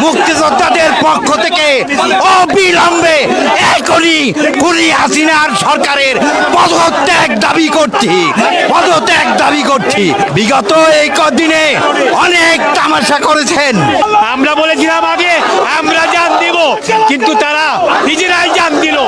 মুক্তিযোদ্ধাদের পক্ষ থেকে অবিলম্বে এখনই খুনি হাসিনার সরকারের পদত্যাগ দাবি করছি। বিগত এই কদিনে অনেক তামাশা করেছেন। আমরা বলেছিলাম আগে আমরা জান দিব, কিন্তু তারা নিজেরাই জান দিল।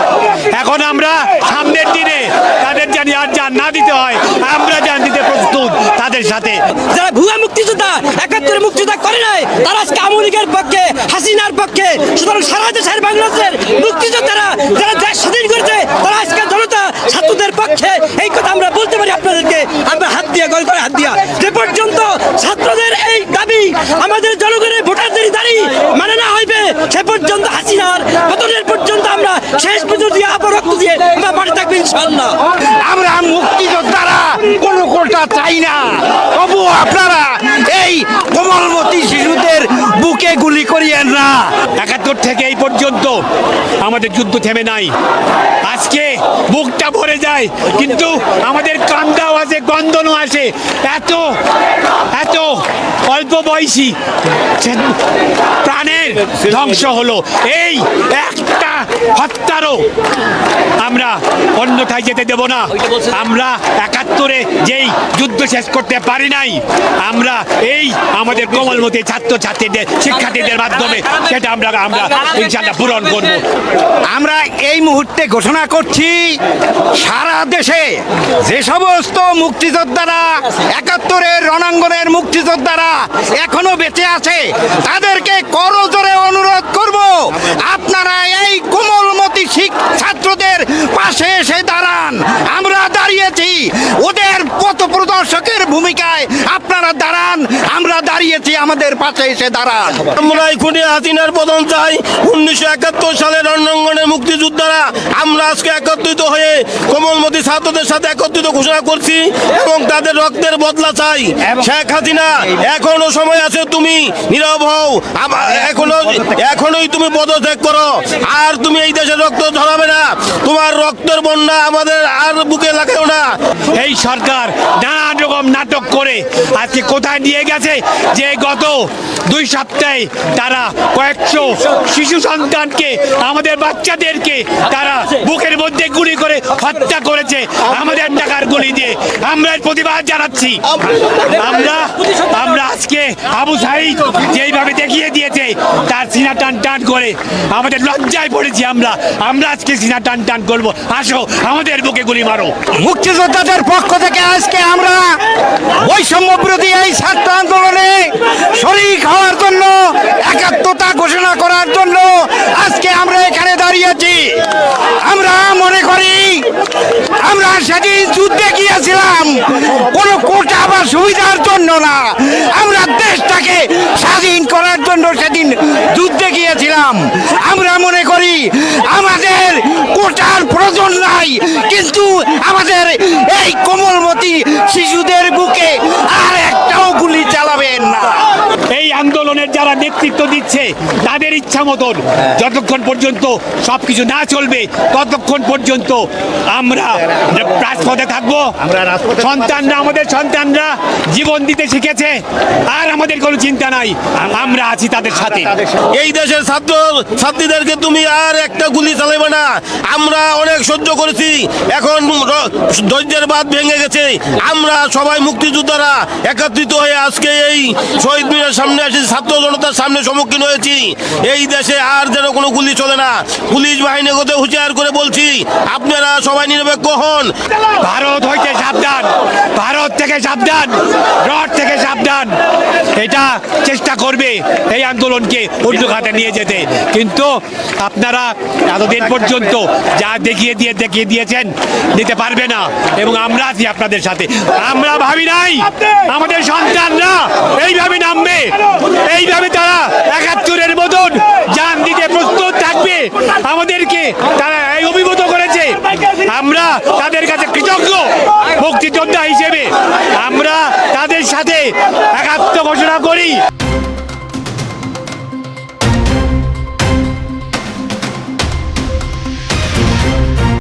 এখন আমরা সামনের দিনে তাদের জানি আর জান না দিতে হয়, আমরা জান দিতে প্রস্তুত তাদের সাথে। যারা ভুয়া মুক্তিযোদ্ধা 71 মুক্তিযোদ্ধা করে নাই, তারা আজকে আওয়ামী লীগের পক্ষে, হাসিনার পক্ষে। সুতরাং সারা দেশের বাংলাদেশের মুক্তিযোদ্ধারা যারা দেশ স্বাধীন করেছে, তারা আজকে জনতা ছাত্রদের পক্ষে। এই কথা আমরা বলতে পারি আপনাদেরকে, আমরা হাত দিয়া গল করে হাত দিয়া। যে পর্যন্ত ছাত্রদের এই দাবি, আমাদের জনগণের ভোটারদের দাবি মানে না হইবে, সে পর্যন্ত হাসিনার পতনের পর্যন্ত আমরা শেষ পর্যন্ত দিয়ে আবার রক্ত দিয়ে আমরা মাঠে থাকবো ইনশাআল্লাহ। আমরা মুক্তিযোদ্ধারা কোনো কোটা চাই না, তবু আপনারা এই কোমলমতি শিশুদের বুকে গুলি করিয়েন না। 71 থেকে এই পর্যন্ত আমাদের যুদ্ধ থেমে নাই। আজকে বুকটা ভরে যায়, কিন্তু আমাদের কান্দাও আছে, গন্ধনও আছে। এত এত অল্প বয়সী প্রাণের ধ্বংস হলো। এই একটা হত্যারও আমরা অন্যথায় যেতে দেব না। আমরা 71-এ যেই যুদ্ধ শেষ করতে পারি নাই, আমরা এই আমাদের কোমলমতি ছাত্রছাত্রীদের, শিক্ষার্থীদের মাধ্যমে সেটা আমরা ইনশাআল্লাহ পূরণ করব। আমরা এই মুহূর্তে ঘোষণা করছি, সারা দেশে যে সমস্ত মুক্তিযোদ্ধারা 71-এর রণাঙ্গনের মুক্তিযোদ্ধারা এখনো বেঁচে আছে, তাদেরকে করজোরে অনুরোধ করব, আপনারা এই কোমলমতি ছাত্রদের পাশে এসে দাঁড়ান। আমরা দাঁড়িয়েছি, ওদের পথপ্রদর্শকের ভূমিকায় আপনারা দাঁড়ান। আমরা দাঁড়িয়েছি, আমাদের পাশে এসে দাঁড়ান। আমরা খুনি হাসিনার পতন চাই। 1971 সালের রণাঙ্গনের মুক্তিযোদ্ধারা আমরা আজকে একত্রিত হয়ে কোমলমতি ছাত্রদের সাথে একত্রিত ঘোষণা করছি এবং তাদের রক্তের বদলা চাই। শেখ হাসিনা, এখনো সময় আছে, তুমি নীরব হও। এখনোই তুমি পদত্যাগ করো, আর তুমি এই দেশের রক্ত ঝরাবে না। তোমার রক্তের বন্যা আমাদের আর বুকে লাগাও না। এই সরকার নানান রকম নাটক করে আজকে কোথায় নিয়ে গেছে, যে গত 2 সপ্তাহে তারা কয়েকশো শিশু সন্তানকে, আমাদের বাচ্চাদেরকে তারা বুকের মধ্যে গুলি করে হত্যা করেছে আমাদের টাকার গুলি দিয়ে। আমরা এর প্রতিবাদ জানাচ্ছি। আমরা আজকে আবু সাঈদ যেইভাবে দেখিয়ে দিয়েছে, তার সিনা টান টান করে আমাদের লজ্জায় পড়েছি। আমরা আজকে সিনা টান টান করবো। আসো, আমাদের বুকে গুলি মারো। মুক্তিযোদ্ধাদের পক্ষ থেকে আজকে আমরা বৈষম্য বিরোধী এই ছাত্র আন্দোলনে শরীক হওয়ার জন্য, একাত্মতা ঘোষণা করার জন্য আজকে আমরা এখানে দাঁড়িয়েছি। আমরা মনে করি, আমরা সেদিন যুদ্ধে গিয়েছিলাম কোনো কোটা বা সুবিধার জন্য না, আমরা দেশটাকে স্বাধীন করার জন্য সেদিন যুদ্ধে গিয়েছিলাম। আমরা মনে করি আমাদের কোটার প্রয়োজন নাই, কিন্তু আমাদের এই কোমলমতি শিশুদের বুকে আর একটাও গুলি চালাবেন না। এই আন্দোলনের যারা নেতৃত্ব দিচ্ছে, তাদের ইচ্ছা মতন যতক্ষণ পর্যন্ত সবকিছু না চলবে, ততক্ষণ পর্যন্ত আমরা রাজপথে থাকবো। সন্তানরা, আমাদের সন্তানরা জীবন দিতে শিখেছে, আর আমাদের কোনো চিন্তা নাই, আমরা আছি তাদের সাথে। এই দেশের ছাত্র ছাত্রীদেরকে তুমি আর একটা গুলি চালাবে না। আমরা অনেক সহ্য করেছি, এখন ধৈর্যের বাঁধ ভেঙে গেছে। আমরা সবাই মুক্তিযোদ্ধারা একত্রিত হয়ে আজকে এই শহীদ মিনারের সামনে এসে ছাত্র জনতার সামনে সম্মুখীন হয়েছি। এই দেশে আর যেন কোনো গুলি চলে না। পুলিশ বাহিনীকে হুঁশিয়ার করে বলছি, আপনারা সবাই নিরপেক্ষ হন। ভারত হইতে সাবধান, ভারত থেকে সাবধান, রড থেকে সাবধান। এটা চেষ্টা করবে এই আন্দোলনকে অন্য খাতে নিয়ে যেতে, কিন্তু আপনারা এতদিন পর্যন্ত যা দেখিয়ে দিয়েছেন, দিতে পারবে না। এবং আমরা আছি আপনাদের সাথে। আমরা ভাবি নাই আমাদের সন্তানরা এইভাবে নামবে, এইভাবে তারা 71-এর মতন জান দিতে প্রস্তুত থাকবে। আমাদেরকে তারা এই অভিভূত করেছে। আমরা তাদের কাছে কৃতজ্ঞ মুক্তিযোদ্ধা হিসেবে। আমরা তাদের সাথে একাত্ম ঘোষণা করি।